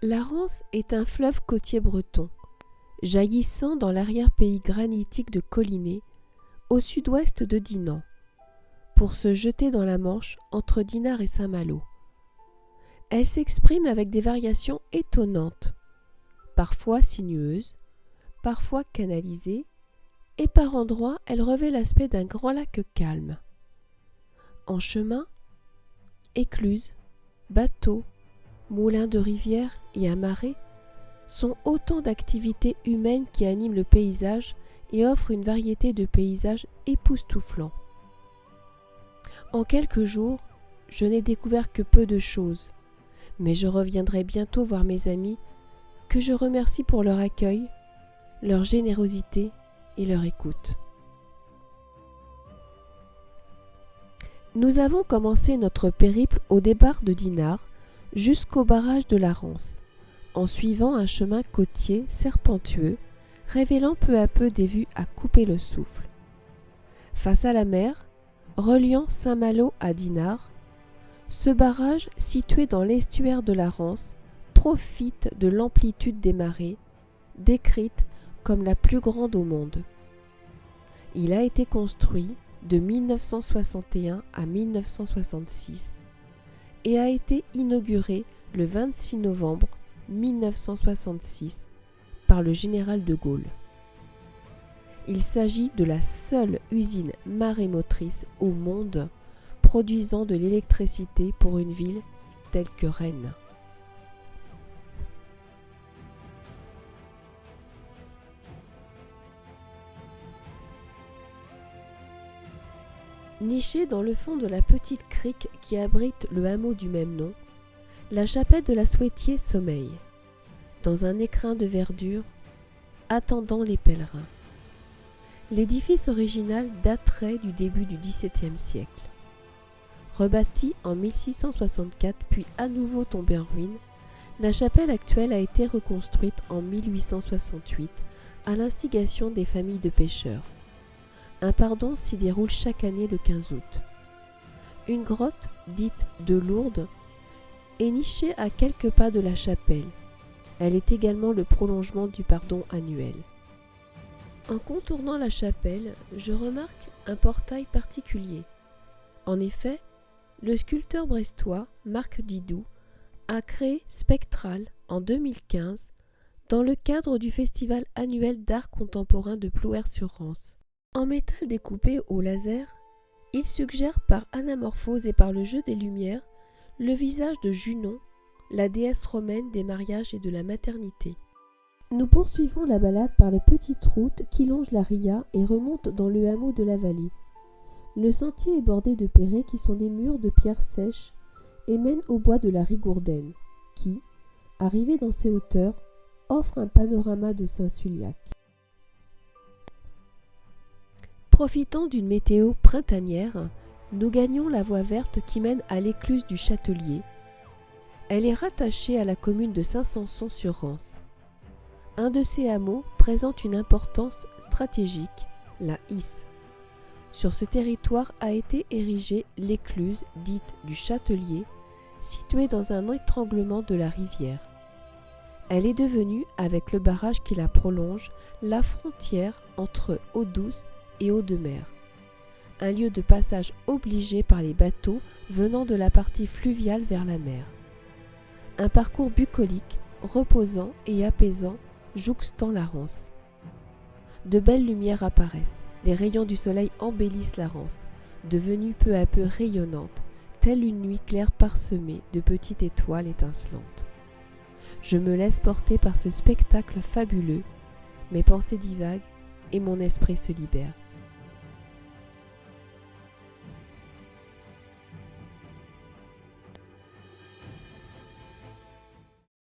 La Rance est un fleuve côtier breton, jaillissant dans l'arrière-pays granitique de Collinet, au sud-ouest de Dinan, pour se jeter dans la Manche entre Dinard et Saint-Malo. Elle s'exprime avec des variations étonnantes, parfois sinueuses, parfois canalisées, et par endroits elle revêt l'aspect d'un grand lac calme. En chemin, écluses, bateaux, moulins de rivière et à marée sont autant d'activités humaines qui animent le paysage et offrent une variété de paysages époustouflants. En quelques jours, je n'ai découvert que peu de choses, mais je reviendrai bientôt voir mes amis que je remercie pour leur accueil, leur générosité et leur écoute. Nous avons commencé notre périple au départ de Dinard jusqu'au barrage de la Rance, en suivant un chemin côtier serpentueux, révélant peu à peu des vues à couper le souffle. Face à la mer, reliant Saint-Malo à Dinard, ce barrage, situé dans l'estuaire de la Rance, profite de l'amplitude des marées, décrite comme la plus grande au monde. Il a été construit de 1961 à 1966 et a été inauguré le 26 novembre 1966 par le général de Gaulle. Il s'agit de la seule usine marémotrice au monde produisant de l'électricité pour une ville telle que Rennes. Nichée dans le fond de la petite crique qui abrite le hameau du même nom, la chapelle de la Souhaitier sommeille, dans un écrin de verdure, attendant les pèlerins. L'édifice original daterait du début du XVIIe siècle. Rebâtie en 1664 puis à nouveau tombée en ruine, la chapelle actuelle a été reconstruite en 1868 à l'instigation des familles de pêcheurs. Un pardon s'y déroule chaque année le 15 août. Une grotte, dite de Lourdes, est nichée à quelques pas de la chapelle. Elle est également le prolongement du pardon annuel. En contournant la chapelle, je remarque un portail particulier. En effet, le sculpteur brestois Marc Didou a créé Spectral en 2015 dans le cadre du festival annuel d'art contemporain de Plouer-sur-Rance. En métal découpé au laser, il suggère par anamorphose et par le jeu des lumières le visage de Junon, la déesse romaine des mariages et de la maternité. Nous poursuivons la balade par les petites routes qui longent la Ria et remontent dans le hameau de la vallée. Le sentier est bordé de perrets qui sont des murs de pierres sèches et mène au bois de la Rigourdaine, qui, arrivé dans ses hauteurs, offre un panorama de Saint-Suliac. Profitant d'une météo printanière, nous gagnons la voie verte qui mène à l'écluse du Châtelier. Elle est rattachée à la commune de Saint-Sanson-sur-Rance. Un de ces hameaux présente une importance stratégique, la Isse. Sur ce territoire a été érigée l'écluse dite du Châtelier, située dans un étranglement de la rivière. Elle est devenue, avec le barrage qui la prolonge, la frontière entre eau douce et eau de mer. Un lieu de passage obligé par les bateaux venant de la partie fluviale vers la mer. Un parcours bucolique, reposant et apaisant, jouxtant la Rance. De belles lumières apparaissent, les rayons du soleil embellissent la Rance, devenue peu à peu rayonnante, telle une nuit claire parsemée de petites étoiles étincelantes. Je me laisse porter par ce spectacle fabuleux, mes pensées divaguent et mon esprit se libère.